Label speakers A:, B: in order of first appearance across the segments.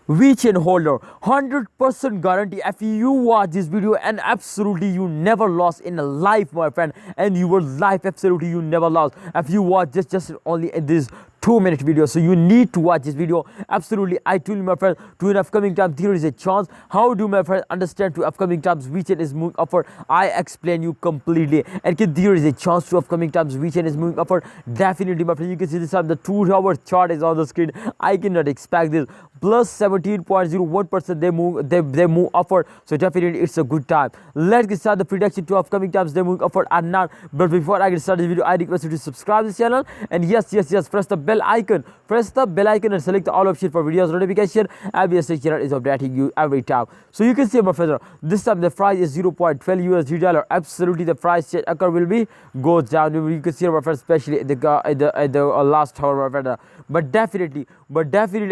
A: Vechain holder, 100% guarantee if you watch this video, and absolutely you never lost in a life, my friend, and your life absolutely you never lost if you watch just only in this 2 minute video. So you need to watch this video. Absolutely, I told you, my friend, to an upcoming time there is a chance. How do my friend understand to upcoming times Vechain is moving upward? I explain you completely. And there is a chance to upcoming times Vechain is moving upward. Definitely, my friend, you can see this time the 2 hour chart is on the screen. I cannot expect this. Plus 17.01% they move upward. So definitely it's a good time. Let's get started the prediction to upcoming times they move upward or not. But before I get started the video, I request you to subscribe this channel, and yes, press the bell icon. Press the bell icon and select the all option for videos notification. Obviously channel is updating you every time. So you can see, my friend, this time the price is 0.12 USD dollar. Absolutely the price change occur will be goes down. You can see, my friend, especially at the last hour, my friend. But definitely,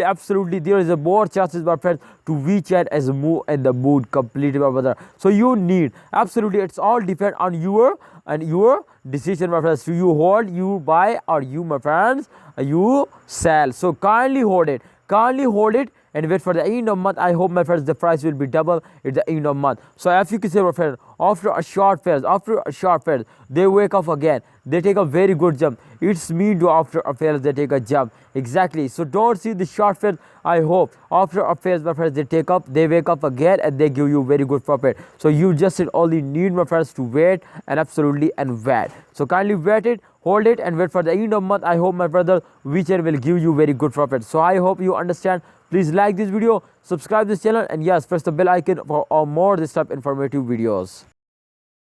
A: absolutely, there is a more chances, my friend, to Vechain as a move and the mood completely, my brother. So you need, absolutely, it's all depend on your decision, my friends. So you hold, you buy, or you, my friends, you sell. So kindly hold it, and wait for the end of month. I hope, my friends, the price will be double at the end of month. So if you can say, my friend, after a short phase, they wake up again, they take a very good jump. It's mean to after a phase they take a jump. Exactly. So don't see the short phase. I hope after a phase, my friends, they wake up again and they give you very good profit. So you just only need, my friends, to wait and absolutely and wait. So kindly wait it, hold it, and wait for the end of month. I hope, my brother, Vechain will give you very good profit. So I hope you understand. Please like this video, subscribe this channel, and yes, press the bell icon for more this type informative videos.